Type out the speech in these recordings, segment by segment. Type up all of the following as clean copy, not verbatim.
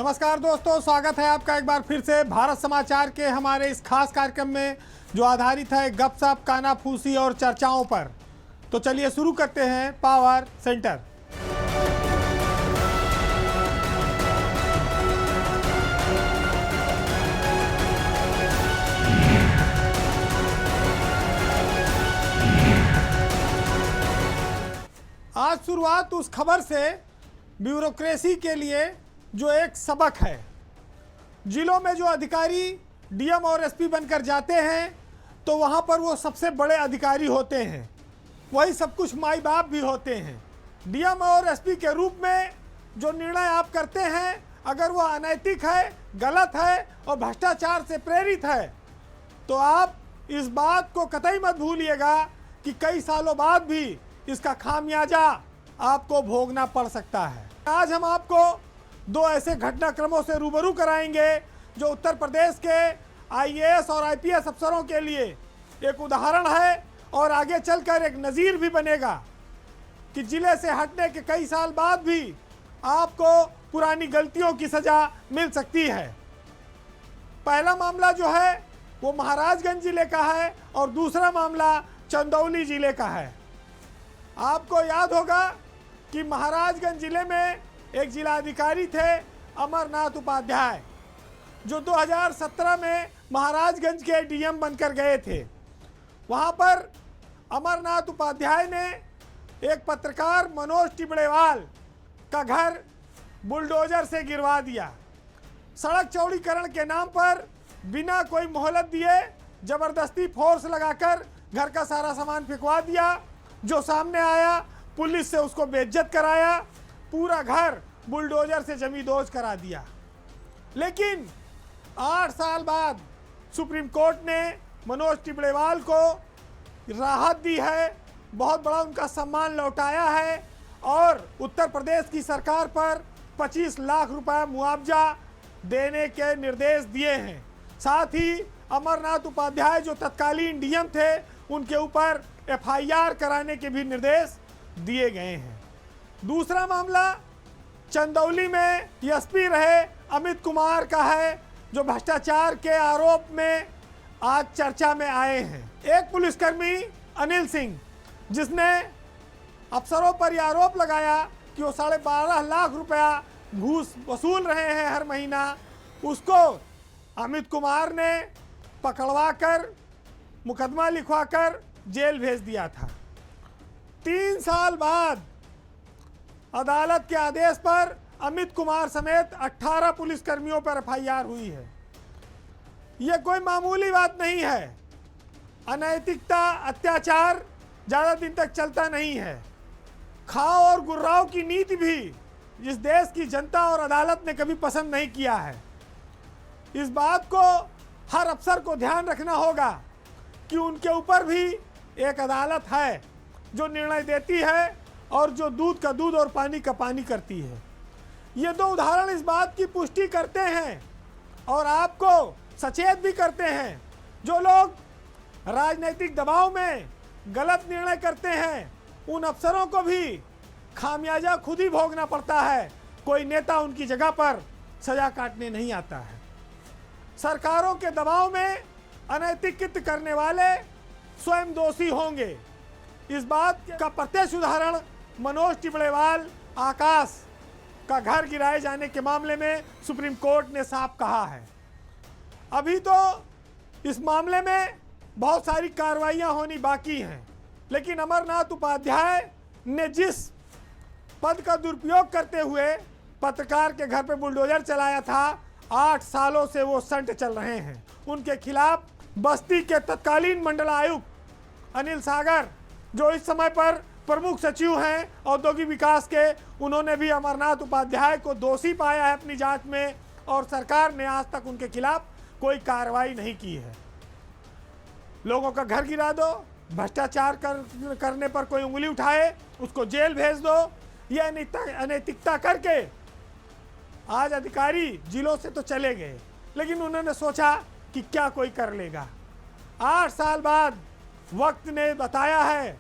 नमस्कार दोस्तों, स्वागत है आपका एक बार फिर से भारत समाचार के हमारे इस खास कार्यक्रम में जो आधारित है गपशप, कानाफूसी और चर्चाओं पर। तो चलिए शुरू करते हैं पावर सेंटर। आज शुरुआत उस खबर से ब्यूरोक्रेसी के लिए जो एक सबक है। जिलों में जो अधिकारी डीएम और एसपी बनकर जाते हैं तो वहाँ पर वो सबसे बड़े अधिकारी होते हैं, वही सब कुछ माई बाप भी होते हैं। डीएम और एसपी के रूप में जो निर्णय आप करते हैं, अगर वो अनैतिक है, गलत है और भ्रष्टाचार से प्रेरित है तो आप इस बात को कतई मत भूलिएगा कि कई सालों बाद भी इसका खामियाजा आपको भोगना पड़ सकता है। आज हम आपको दो ऐसे घटनाक्रमों से रूबरू कराएंगे जो उत्तर प्रदेश के आईएएस और आईपीएस अफसरों के लिए एक उदाहरण है और आगे चलकर एक नज़ीर भी बनेगा कि जिले से हटने के कई साल बाद भी आपको पुरानी गलतियों की सज़ा मिल सकती है। पहला मामला जो है वो महाराजगंज जिले का है और दूसरा मामला चंदौली जिले का है। आपको याद होगा कि महाराजगंज जिले में एक जिलाधिकारी थे अमरनाथ उपाध्याय, जो 2017 में महाराजगंज के डीएम बनकर गए थे। वहाँ पर अमरनाथ उपाध्याय ने एक पत्रकार मनोज टिबड़ेवाल का घर बुलडोजर से गिरवा दिया। सड़क चौड़ीकरण के नाम पर बिना कोई मोहलत दिए जबरदस्ती फोर्स लगाकर घर का सारा सामान फेंकवा दिया। जो सामने आया पुलिस से उसको बेइज्जत कराया, पूरा घर बुलडोजर से जमींदोज करा दिया। लेकिन 8 साल बाद सुप्रीम कोर्ट ने मनोज टिबड़ेवाल को राहत दी है, बहुत बड़ा उनका सम्मान लौटाया है और उत्तर प्रदेश की सरकार पर 25 लाख रुपए मुआवजा देने के निर्देश दिए हैं। साथ ही अमरनाथ उपाध्याय जो तत्कालीन डीएम थे उनके ऊपर एफआईआर कराने के भी निर्देश दिए गए हैं। दूसरा मामला चंदौली में एसपी रहे अमित कुमार का है, जो भ्रष्टाचार के आरोप में आज चर्चा में आए हैं। एक पुलिसकर्मी अनिल सिंह, जिसने अफसरों पर यह आरोप लगाया कि वो 12.5 लाख रुपया घूस वसूल रहे हैं हर महीना, उसको अमित कुमार ने पकड़वाकर मुकदमा लिखवाकर जेल भेज दिया था। 3 साल बाद अदालत के आदेश पर अमित कुमार समेत 18 पुलिसकर्मियों पर एफआईआर हुई है। यह कोई मामूली बात नहीं है। अनैतिकता, अत्याचार ज़्यादा दिन तक चलता नहीं है। खाओ और गुर्राओ की नीति भी इस देश की जनता और अदालत ने कभी पसंद नहीं किया है। इस बात को हर अफसर को ध्यान रखना होगा कि उनके ऊपर भी एक अदालत है जो निर्णय देती है और जो दूध का दूध और पानी का पानी करती है। ये दो उदाहरण इस बात की पुष्टि करते हैं और आपको सचेत भी करते हैं। जो लोग राजनीतिक दबाव में गलत निर्णय करते हैं उन अफसरों को भी खामियाजा खुद ही भोगना पड़ता है। कोई नेता उनकी जगह पर सजा काटने नहीं आता है। सरकारों के दबाव में अनैतिक कृत्य करने वाले स्वयं दोषी होंगे। इस बात का प्रत्यक्ष उदाहरण मनोज टिबड़ेवाल आकाश का घर गिराए जाने के मामले में सुप्रीम कोर्ट ने साफ कहा है। अभी तो इस मामले में बहुत सारी कार्रवाइयां होनी बाकी हैं, लेकिन अमरनाथ उपाध्याय ने जिस पद का दुरुपयोग करते हुए पत्रकार के घर पर बुलडोजर चलाया था, 8 सालों से वो संट चल रहे हैं। उनके खिलाफ बस्ती के तत्कालीन मंडलायुक्त अनिल सागर, जो इस समय पर प्रमुख सचिव हैं औद्योगिक विकास के, उन्होंने भी अमरनाथ उपाध्याय को दोषी पाया है अपनी जांच में और सरकार ने आज तक उनके खिलाफ कोई कार्रवाई नहीं की है। लोगों का घर गिरा दो, भ्रष्टाचार करने पर कोई उंगली उठाए उसको जेल भेज दो, यह अनैतिकता करके आज अधिकारी जिलों से तो चले गए, लेकिन उन्होंने सोचा कि क्या कोई कर लेगा। 8 साल बाद वक्त ने बताया है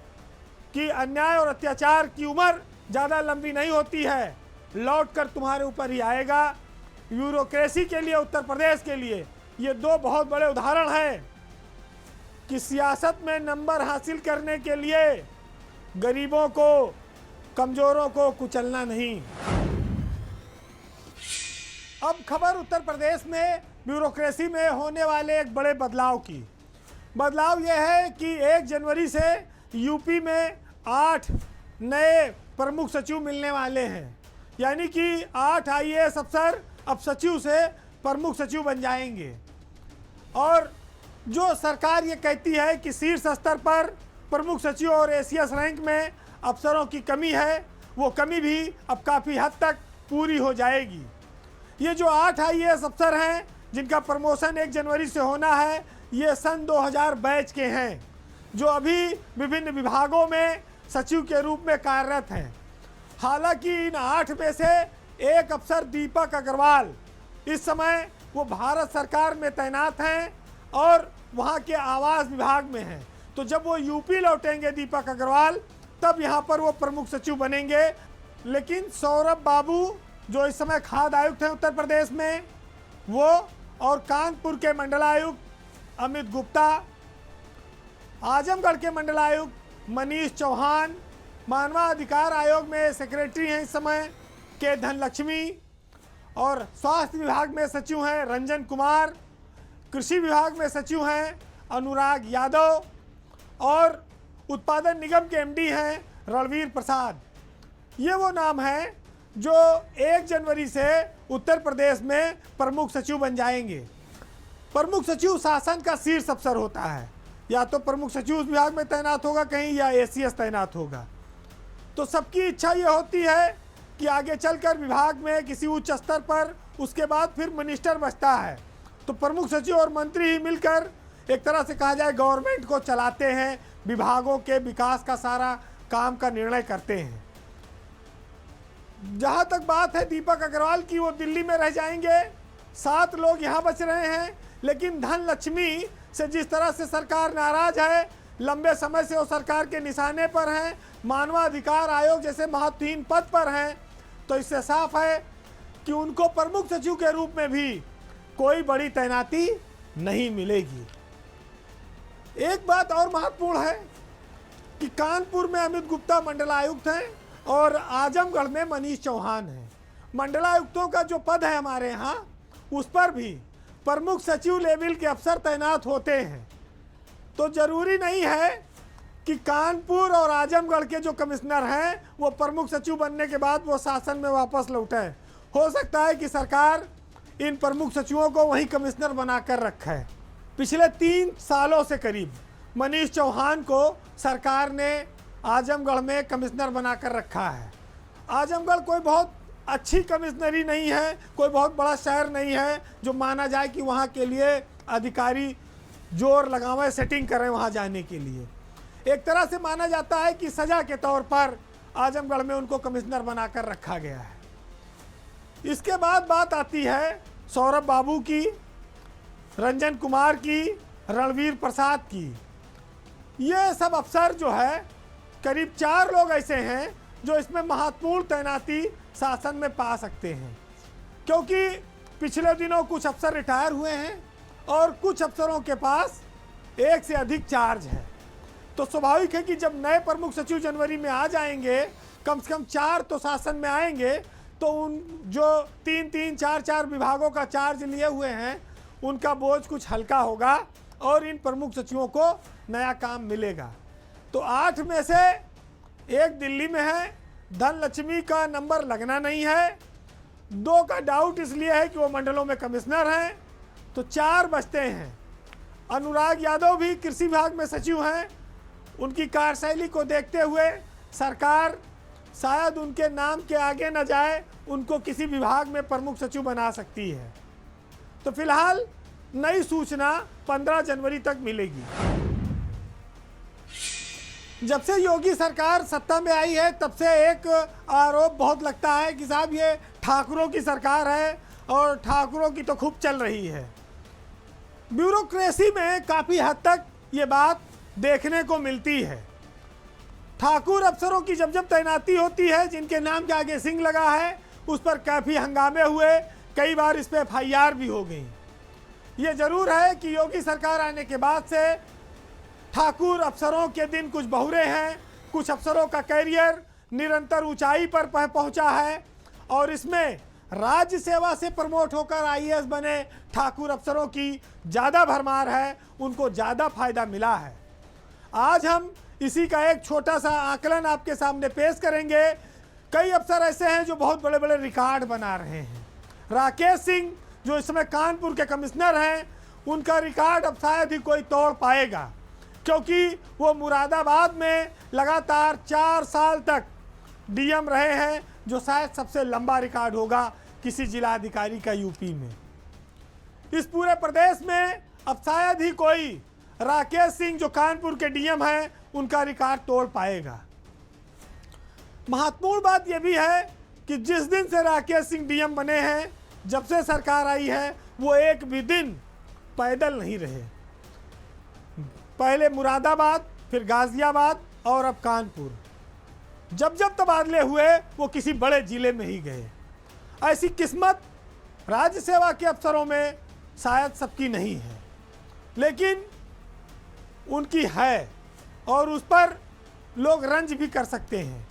कि अन्याय और अत्याचार की उम्र ज़्यादा लंबी नहीं होती है, लौट कर तुम्हारे ऊपर ही आएगा। ब्यूरोक्रेसी के लिए, उत्तर प्रदेश के लिए ये दो बहुत बड़े उदाहरण हैं कि सियासत में नंबर हासिल करने के लिए गरीबों को, कमजोरों को कुचलना नहीं। अब खबर उत्तर प्रदेश में ब्यूरोक्रेसी में होने वाले एक बड़े बदलाव की। बदलाव यह है कि 1 जनवरी से यूपी में 8 नए प्रमुख सचिव मिलने वाले हैं, यानी कि 8 आईएएस अफसर अब सचिव से प्रमुख सचिव बन जाएंगे। और जो सरकार ये कहती है कि शीर्ष स्तर पर प्रमुख सचिव और एसीएस रैंक में अफसरों की कमी है, वो कमी भी अब काफ़ी हद तक पूरी हो जाएगी। ये जो 8 आईएएस अफसर हैं जिनका प्रमोशन 1 जनवरी से होना है, ये सन 2000 बैच के हैं जो अभी विभिन्न विभागों में सचिव के रूप में कार्यरत हैं। हालांकि इन 8 में से एक अफसर दीपक अग्रवाल इस समय वो भारत सरकार में तैनात हैं और वहाँ के आवास विभाग में हैं। तो जब वो यूपी लौटेंगे दीपक अग्रवाल, तब यहाँ पर वो प्रमुख सचिव बनेंगे। लेकिन सौरभ बाबू जो इस समय खाद्य आयुक्त हैं उत्तर प्रदेश में, वो और कानपुर के मंडलायुक्त अमित गुप्ता, आजमगढ़ के मंडलायुक्त मनीष चौहान, मानवाधिकार आयोग में सेक्रेटरी हैं इस समय के धनलक्ष्मी, और स्वास्थ्य विभाग में सचिव हैं रंजन कुमार, कृषि विभाग में सचिव हैं अनुराग यादव, और उत्पादन निगम के एमडी हैं रणवीर प्रसाद। ये वो नाम हैं जो 1 जनवरी से उत्तर प्रदेश में प्रमुख सचिव बन जाएंगे। प्रमुख सचिव शासन का शीर्ष अफसर होता है, या तो प्रमुख सचिव उस विभाग में तैनात होगा कहीं, या एसीएस तैनात होगा। तो सबकी इच्छा ये होती है कि आगे चलकर विभाग में किसी उच्च स्तर पर उसके बाद फिर मिनिस्टर बचता है। तो प्रमुख सचिव और मंत्री ही मिलकर एक तरह से कहा जाए गवर्नमेंट को चलाते हैं, विभागों के विकास का सारा काम का निर्णय करते हैं। जहाँ तक बात है दीपक अग्रवाल की, वो दिल्ली में रह जाएंगे, 7 लोग यहाँ बच रहे हैं। लेकिन धनलक्ष्मी से जिस तरह से सरकार नाराज है, लंबे समय से वो सरकार के निशाने पर हैं, मानवाधिकार आयोग जैसे महत्वहीन पद पर हैं, तो इससे साफ है कि उनको प्रमुख सचिव के रूप में भी कोई बड़ी तैनाती नहीं मिलेगी। एक बात और महत्वपूर्ण है कि कानपुर में अमित गुप्ता मंडलायुक्त हैं और आजमगढ़ में मनीष चौहान हैं। मंडलायुक्तों का जो पद है हमारे यहाँ, उस पर भी प्रमुख सचिव लेवल के अफसर तैनात होते हैं। तो जरूरी नहीं है कि कानपुर और आजमगढ़ के जो कमिश्नर हैं वो प्रमुख सचिव बनने के बाद वो शासन में वापस लौटें। हो सकता है कि सरकार इन प्रमुख सचिवों को वहीं कमिश्नर बनाकर रखा है। पिछले 3 सालों से करीब मनीष चौहान को सरकार ने आजमगढ़ में कमिश्नर बनाकर रखा है। आजमगढ़ कोई बहुत अच्छी कमिश्नरी नहीं है, कोई बहुत बड़ा शहर नहीं है जो माना जाए कि वहाँ के लिए अधिकारी जोर लगावे, सेटिंग करें वहाँ जाने के लिए। एक तरह से माना जाता है कि सजा के तौर पर आजमगढ़ में उनको कमिश्नर बनाकर रखा गया है। इसके बाद बात आती है सौरभ बाबू की, रंजन कुमार की, रणवीर प्रसाद की। ये सब अफसर जो है, करीब 4 लोग ऐसे हैं जो इसमें महत्वपूर्ण तैनाती शासन में पा सकते हैं, क्योंकि पिछले दिनों कुछ अफसर रिटायर हुए हैं और कुछ अफसरों के पास 1 से अधिक चार्ज है। तो स्वाभाविक है कि जब नए प्रमुख सचिव जनवरी में आ जाएंगे, कम से कम 4 तो शासन में आएंगे, तो उन जो 3-3, 4-4 विभागों का चार्ज लिए हुए हैं, उनका बोझ कुछ हल्का होगा और इन प्रमुख सचिवों को नया काम मिलेगा। तो 8 में से 1 दिल्ली में है, धनलक्ष्मी का नंबर लगना नहीं है, 2 का डाउट इसलिए है कि वो मंडलों में कमिश्नर हैं, तो 4 बचते हैं। अनुराग यादव भी कृषि विभाग में सचिव हैं। उनकी कार्यशैली को देखते हुए सरकार शायद उनके नाम के आगे न जाए, उनको किसी विभाग में प्रमुख सचिव बना सकती है। तो फिलहाल नई सूचना 15 जनवरी तक मिलेगी। जब से योगी सरकार सत्ता में आई है, तब से एक आरोप बहुत लगता है कि साहब ये ठाकुरों की सरकार है और ठाकुरों की तो खूब चल रही है। ब्यूरोक्रेसी में काफ़ी हद तक ये बात देखने को मिलती है। ठाकुर अफसरों की जब जब तैनाती होती है, जिनके नाम के आगे सिंह लगा है, उस पर काफ़ी हंगामे हुए, कई बार इस पे FIR भी हो गई। ये जरूर है कि योगी सरकार आने के बाद से ठाकुर अफसरों के दिन कुछ बहुरे हैं, कुछ अफसरों का कैरियर निरंतर ऊंचाई पर पहुंचा है और इसमें राज्य सेवा से प्रमोट होकर IAS बने ठाकुर अफसरों की ज़्यादा भरमार है, उनको ज़्यादा फायदा मिला है। आज हम इसी का एक छोटा सा आकलन आपके सामने पेश करेंगे। कई अफसर ऐसे हैं जो बहुत बड़े बड़े रिकॉर्ड बना रहे हैं। राकेश सिंह जो इस समय कानपुर के कमिश्नर हैं, उनका रिकॉर्ड अब शायद ही कोई तोड़ पाएगा, क्योंकि वो मुरादाबाद में लगातार 4 साल तक DM रहे हैं, जो शायद सबसे लंबा रिकॉर्ड होगा किसी जिलाधिकारी का यूपी में। इस पूरे प्रदेश में अब शायद ही कोई राकेश सिंह जो कानपुर के DM हैं उनका रिकॉर्ड तोड़ पाएगा। महत्वपूर्ण बात यह भी है कि जिस दिन से राकेश सिंह DM बने हैं, जब से सरकार आई है, वो एक भी दिन पैदल नहीं रहे। पहले मुरादाबाद, फिर गाजियाबाद और अब कानपुर। जब जब तबादले हुए वो किसी बड़े जिले में ही गए। ऐसी किस्मत राज्य सेवा के अफसरों में शायद सबकी नहीं है, लेकिन उनकी है और उस पर लोग रंज भी कर सकते हैं।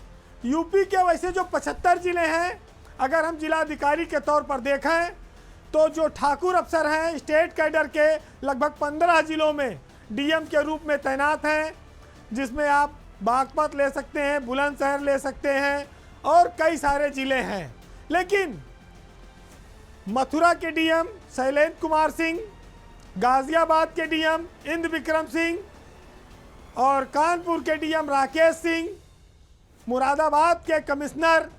यूपी के वैसे जो 75 जिले हैं, अगर हम जिलाधिकारी के तौर पर देखें तो जो ठाकुर अफसर हैं स्टेट कैडर के लगभग 15 जिलों में DM के रूप में तैनात हैं, जिसमें आप बागपत ले सकते हैं, बुलंदशहर ले सकते हैं और कई सारे ज़िले हैं। लेकिन मथुरा के DM शैलेंद्र कुमार सिंह, गाजियाबाद के DM इंद्र विक्रम सिंह और कानपुर के DM राकेश सिंह, मुरादाबाद के कमिश्नर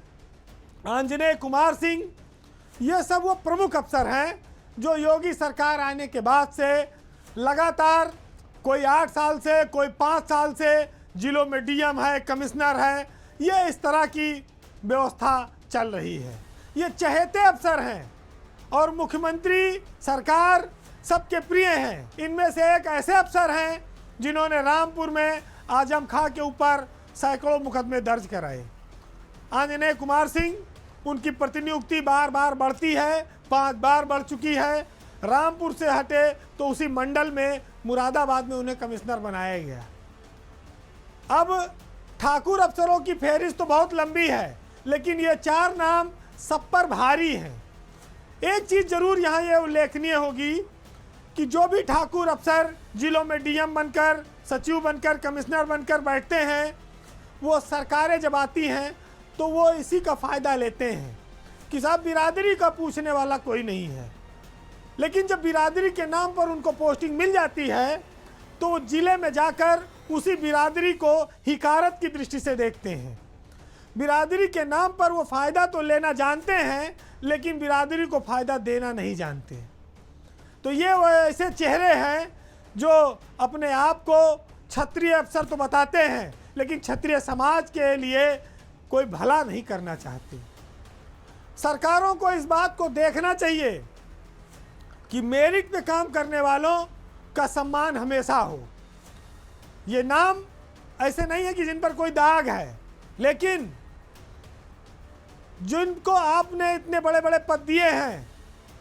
आंजनेय कुमार सिंह, ये सब वो प्रमुख अफसर हैं जो योगी सरकार आने के बाद से लगातार कोई 8 साल से, कोई 5 साल से जिलों में DM है, कमिश्नर है। ये इस तरह की व्यवस्था चल रही है। ये चहेते अफसर हैं और मुख्यमंत्री सरकार सबके प्रिय हैं। इनमें से एक ऐसे अफसर हैं जिन्होंने रामपुर में आजम खां के ऊपर सैकड़ों मुकदमे दर्ज कराए। आंजनेय कुमार सिंह, उनकी प्रतिनियुक्ति बार बार बढ़ती है, 5 बार बढ़ चुकी है। रामपुर से हटे तो उसी मंडल में मुरादाबाद में उन्हें कमिश्नर बनाया गया। अब ठाकुर अफसरों की फहरिस्त तो बहुत लंबी है, लेकिन ये 4 नाम सब पर भारी हैं। एक चीज़ जरूर यहाँ ये उल्लेखनीय होगी कि जो भी ठाकुर अफसर जिलों में DM बनकर, सचिव बनकर, कमिश्नर बनकर बैठते हैं, वो सरकारें जब आती हैं तो वो इसी का फ़ायदा लेते हैं कि साहब बिरादरी का पूछने वाला कोई नहीं है। लेकिन जब बिरादरी के नाम पर उनको पोस्टिंग मिल जाती है तो वो ज़िले में जाकर उसी बिरादरी को हिकारत की दृष्टि से देखते हैं। बिरादरी के नाम पर वो फ़ायदा तो लेना जानते हैं, लेकिन बिरादरी को फ़ायदा देना नहीं जानते। तो ये वो ऐसे चेहरे हैं जो अपने आप को क्षत्रिय अफसर तो बताते हैं, लेकिन क्षत्रिय समाज के लिए कोई भला नहीं करना चाहते। सरकारों को इस बात को देखना चाहिए कि मेरिट पे काम करने वालों का सम्मान हमेशा हो। ये नाम ऐसे नहीं है कि जिन पर कोई दाग है, लेकिन जिनको आपने इतने बड़े बड़े पद दिए हैं,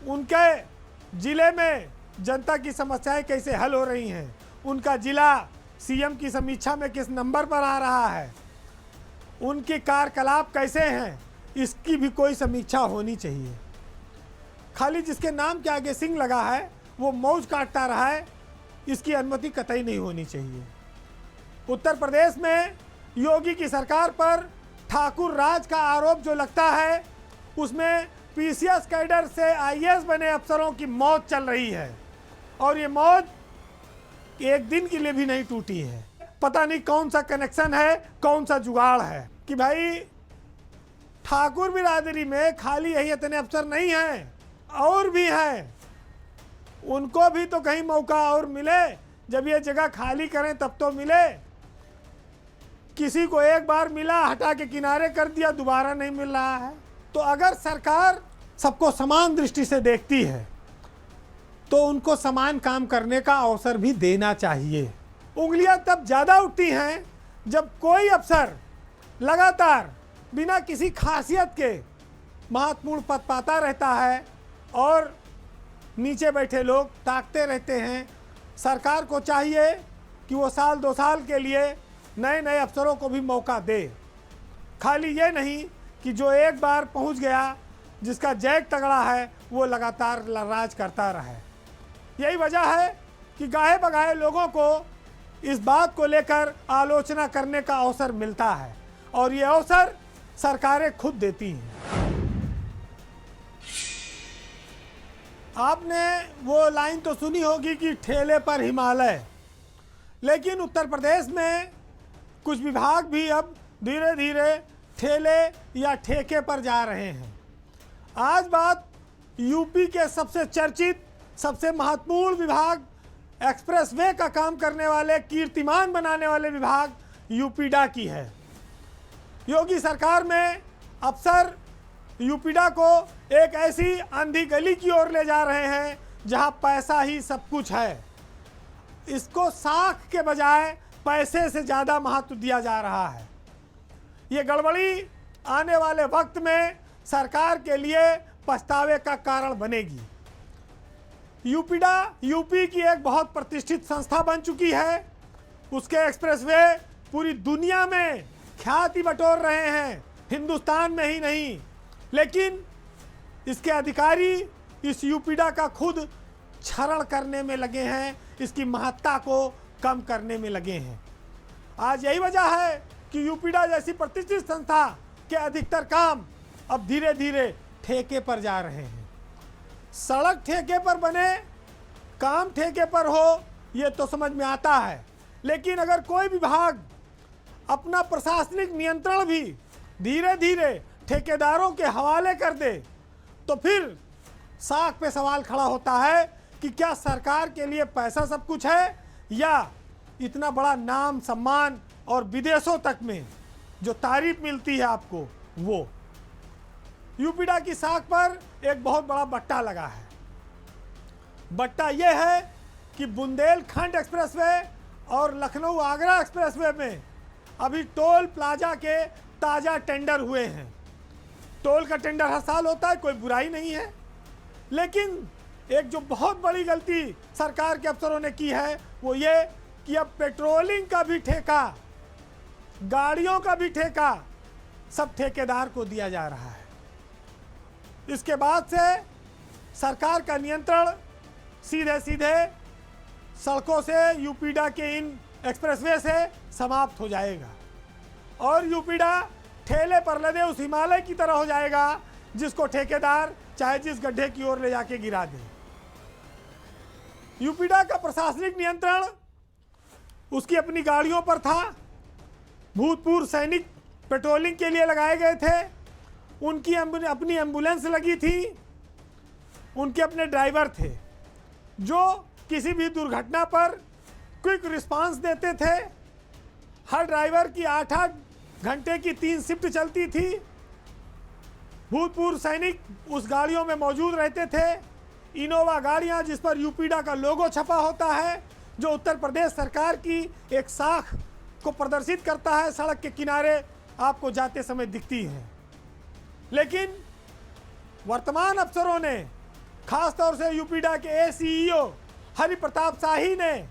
उनके ज़िले में जनता की समस्याएं कैसे हल हो रही हैं, उनका ज़िला CM की समीक्षा में किस नंबर पर आ रहा है, उनके कार्यकलाप कैसे हैं, इसकी भी कोई समीक्षा होनी चाहिए। खाली जिसके नाम के आगे सिंह लगा है वो मौज काटता रहा है, इसकी अनुमति कतई नहीं होनी चाहिए। उत्तर प्रदेश में योगी की सरकार पर ठाकुर राज का आरोप जो लगता है, उसमें PCS कैडर से IAS बने अफसरों की मौत चल रही है और ये मौत एक दिन के लिए भी नहीं टूटी है। पता नहीं कौन सा कनेक्शन है, कौन सा जुगाड़ है कि भाई ठाकुर बिरादरी में खाली यही इतने अफसर नहीं हैं, और भी हैं। उनको भी तो कहीं मौका और मिले, जब ये जगह खाली करें तब तो मिले। किसी को एक बार मिला, हटा के किनारे कर दिया, दोबारा नहीं मिल रहा है। तो अगर सरकार सबको समान दृष्टि से देखती है तो उनको समान काम करने का अवसर भी देना चाहिए। उंगलियां तब ज़्यादा उठती हैं जब कोई अफसर लगातार बिना किसी खासियत के महत्वपूर्ण पद पाता रहता है और नीचे बैठे लोग ताकते रहते हैं। सरकार को चाहिए कि वो साल 2 साल के लिए नए नए अफसरों को भी मौका दे। खाली ये नहीं कि जो एक बार पहुंच गया, जिसका जैक तगड़ा है, वो लगातार राज करता रहे। यही वजह है कि गाहे बगाहे लोगों को इस बात को लेकर आलोचना करने का अवसर मिलता है, और ये अवसर सरकारें खुद देती हैं। आपने वो लाइन तो सुनी होगी कि ठेले पर हिमालय, लेकिन उत्तर प्रदेश में कुछ विभाग भी अब धीरे धीरे ठेले या ठेके पर जा रहे हैं। आज बात यूपी के सबसे चर्चित, सबसे महत्वपूर्ण विभाग, एक्सप्रेसवे का काम करने वाले, कीर्तिमान बनाने वाले विभाग यूपीडा की है। योगी सरकार में अफसर यूपीडा को एक ऐसी अंधी गली की ओर ले जा रहे हैं जहां पैसा ही सब कुछ है। इसको साख के बजाय पैसे से ज़्यादा महत्व दिया जा रहा है। ये गड़बड़ी आने वाले वक्त में सरकार के लिए पछतावे का कारण बनेगी। यूपीडा यूपी की एक बहुत प्रतिष्ठित संस्था बन चुकी है। उसके एक्सप्रेसवे पूरी दुनिया में ख्याति बटोर रहे हैं, हिंदुस्तान में ही नहीं। लेकिन इसके अधिकारी इस यूपीडा का खुद क्षरण करने में लगे हैं, इसकी महत्ता को कम करने में लगे हैं। आज यही वजह है कि यूपीडा जैसी प्रतिष्ठित संस्था के अधिकतर काम अब धीरे धीरे ठेके पर जा रहे हैं। सड़क ठेके पर बने, काम ठेके पर हो, ये तो समझ में आता है। लेकिन अगर कोई विभाग अपना प्रशासनिक नियंत्रण भी धीरे धीरे ठेकेदारों के हवाले कर दे, तो फिर साख पे सवाल खड़ा होता है कि क्या सरकार के लिए पैसा सब कुछ है, या इतना बड़ा नाम सम्मान और विदेशों तक में जो तारीफ मिलती है आपको, वो। यूपीडा की साख पर एक बहुत बड़ा बट्टा लगा है। बट्टा यह है कि बुंदेलखंड एक्सप्रेसवे और लखनऊ आगरा एक्सप्रेसवे में अभी टोल प्लाजा के ताज़ा टेंडर हुए हैं। टोल का टेंडर हर साल होता है, कोई बुराई नहीं है। लेकिन एक जो बहुत बड़ी गलती सरकार के अफसरों ने की है वो ये कि अब पेट्रोलिंग का भी ठेका, गाड़ियों का भी ठेका सब ठेकेदार को दिया जा रहा है। इसके बाद से सरकार का नियंत्रण सीधे सीधे सड़कों से, यूपीडा के इन एक्सप्रेसवे से समाप्त हो जाएगा, और यूपीडा ठेले पर लदे उस हिमालय की तरह हो जाएगा जिसको ठेकेदार चाहे जिस गड्ढे की ओर ले जाके गिरा दे। यूपीडा का प्रशासनिक नियंत्रण उसकी अपनी गाड़ियों पर था। भूतपूर्व सैनिक पेट्रोलिंग के लिए लगाए गए थे, उनकी अपनी एम्बुलेंस लगी थी, उनके अपने ड्राइवर थे जो किसी भी दुर्घटना पर क्विक रिस्पांस देते थे। हर ड्राइवर की 8-8 घंटे की 3 शिफ्ट चलती थी। भूतपूर्व सैनिक उस गाड़ियों में मौजूद रहते थे। इनोवा गाड़ियां जिस पर यूपीडा का लोगो छपा होता है, जो उत्तर प्रदेश सरकार की एक साख को प्रदर्शित करता है, सड़क के किनारे आपको जाते समय दिखती हैं। लेकिन वर्तमान अफसरों ने, खासतौर से यूपीडा के एसीईओ हरि प्रताप शाही ने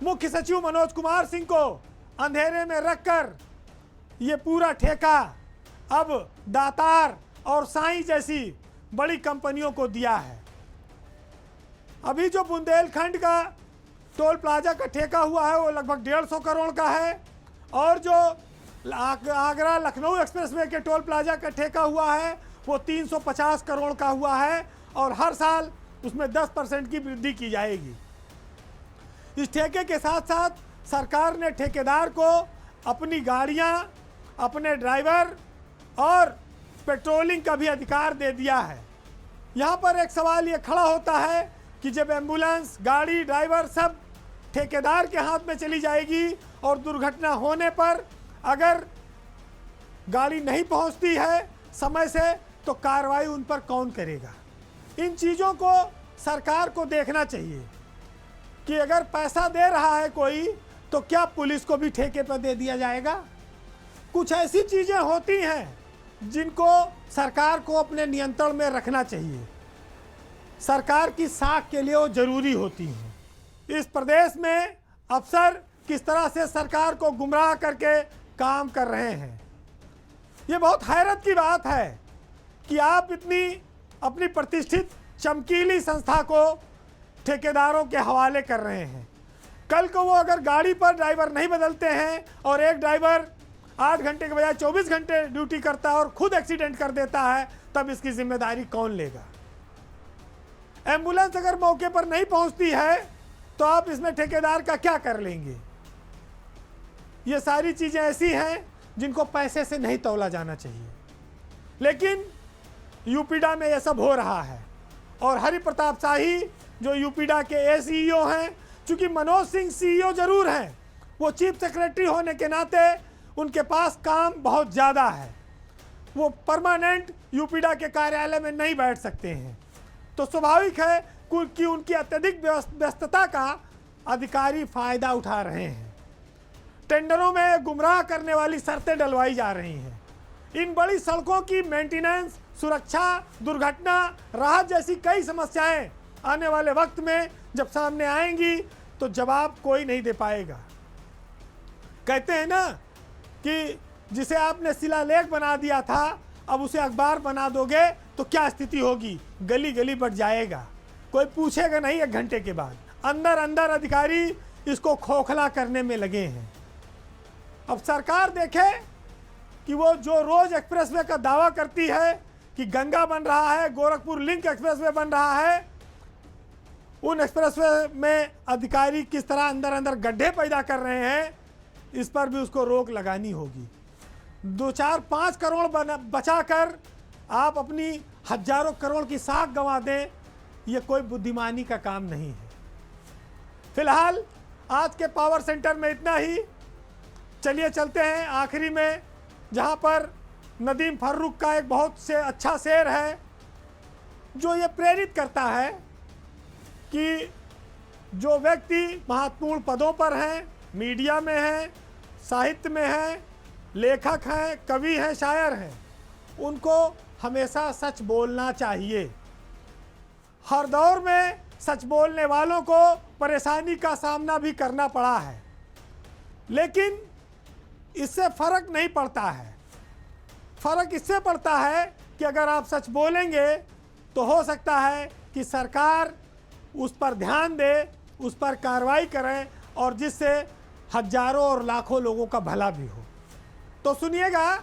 मुख्य सचिव मनोज कुमार सिंह को अंधेरे में रखकर ये पूरा ठेका अब दातार और साईं जैसी बड़ी कंपनियों को दिया है। अभी जो बुंदेलखंड का टोल प्लाजा का ठेका हुआ है वो लगभग 150 करोड़ का है, और जो आगरा लखनऊ एक्सप्रेसवे के टोल प्लाजा का ठेका हुआ है वो 350 करोड़ का हुआ है, और हर साल उसमें 10% की वृद्धि की जाएगी। इस ठेके के साथ साथ सरकार ने ठेकेदार को अपनी गाड़ियां, अपने ड्राइवर और पेट्रोलिंग का भी अधिकार दे दिया है। यहाँ पर एक सवाल ये खड़ा होता है कि जब एम्बुलेंस, गाड़ी, ड्राइवर सब ठेकेदार के हाथ में चली जाएगी और दुर्घटना होने पर अगर गाड़ी नहीं पहुँचती है समय से, तो कार्रवाई उन पर कौन करेगा? इन चीज़ों को सरकार को देखना चाहिए कि अगर पैसा दे रहा है कोई, तो क्या पुलिस को भी ठेके पर दे दिया जाएगा? कुछ ऐसी चीज़ें होती हैं जिनको सरकार को अपने नियंत्रण में रखना चाहिए। सरकार की साख के लिए वो जरूरी होती हैं। इस प्रदेश में अफसर किस तरह से सरकार को गुमराह करके काम कर रहे हैं, ये बहुत हैरत की बात है कि आप इतनी अपनी प्रतिष्ठित चमकीली संस्था को ठेकेदारों के हवाले कर रहे हैं। कल को वो अगर गाड़ी पर ड्राइवर नहीं बदलते हैं और एक ड्राइवर 8 घंटे के बजाय 24 घंटे ड्यूटी करता है और खुद एक्सीडेंट कर देता है, तब इसकी जिम्मेदारी कौन लेगा? एम्बुलेंस अगर मौके पर नहीं पहुंचती है तो आप इसमें ठेकेदार का क्या कर लेंगे? ये सारी चीज़ें ऐसी हैं जिनको पैसे से नहीं तौला जाना चाहिए, लेकिन यूपीडा में ये सब हो रहा है। और हरि प्रताप शाही जो यूपीडा के एसीईओ हैं, चूंकि मनोज सिंह सीईओ जरूर हैं, वो चीफ सेक्रेटरी होने के नाते उनके पास काम बहुत ज़्यादा है, वो परमानेंट यूपीडा के कार्यालय में नहीं बैठ सकते हैं, तो स्वाभाविक है कि उनकी अत्यधिक व्यस्तता का अधिकारी फायदा उठा रहे हैं। टेंडरों में गुमराह करने वाली शर्तें डलवाई जा रही हैं। इन बड़ी सड़कों की मेंटेनेंस, सुरक्षा, दुर्घटना, राहत जैसी कई समस्याएं आने वाले वक्त में जब सामने आएंगी तो जवाब कोई नहीं दे पाएगा। कहते हैं ना कि जिसे आपने शिलालेख बना दिया था, अब उसे अखबार बना दोगे तो क्या स्थिति होगी? गली गली बढ़ जाएगा, कोई पूछेगा नहीं 1 घंटे के बाद। अंदर अंदर अधिकारी इसको खोखला करने में लगे हैं। अब सरकार देखे कि वो जो रोज एक्सप्रेसवे का दावा करती है कि गंगा बन रहा है, गोरखपुर लिंक एक्सप्रेसवे बन रहा है, उन एक्सप्रेसवे में अधिकारी किस तरह अंदर अंदर गड्ढे पैदा कर रहे हैं, इस पर भी उसको रोक लगानी होगी। 2-4-5 करोड़ बचाकर आप अपनी हजारों करोड़ की साख गंवा दें, ये कोई बुद्धिमानी का काम नहीं है। फिलहाल आज के पावर सेंटर में इतना ही। चलिए चलते हैं आखिरी में, जहाँ पर नदीम फर्रुख का एक बहुत से अच्छा शेर है जो ये प्रेरित करता है कि जो व्यक्ति महत्वपूर्ण पदों पर हैं, मीडिया में हैं, साहित्य में हैं, लेखक हैं, कवि हैं, शायर हैं, उनको हमेशा सच बोलना चाहिए। हर दौर में सच बोलने वालों को परेशानी का सामना भी करना पड़ा है, लेकिन इससे फर्क नहीं पड़ता है। फर्क इससे पड़ता है कि अगर आप सच बोलेंगे तो हो सकता है कि सरकार उस पर ध्यान दे, उस पर कार्रवाई करें, और जिससे हजारों और लाखों लोगों का भला भी हो। तो सुनिएगा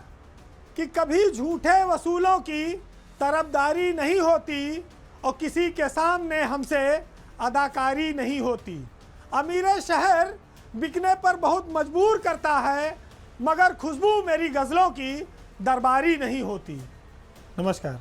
कि कभी झूठे वसूलों की तरफदारी नहीं होती और किसी के सामने हमसे अदाकारी नहीं होती। अमीर शहर बिकने पर बहुत मजबूर करता है, मगर खुशबू मेरी गज़लों की दरबारी नहीं होती। नमस्कार।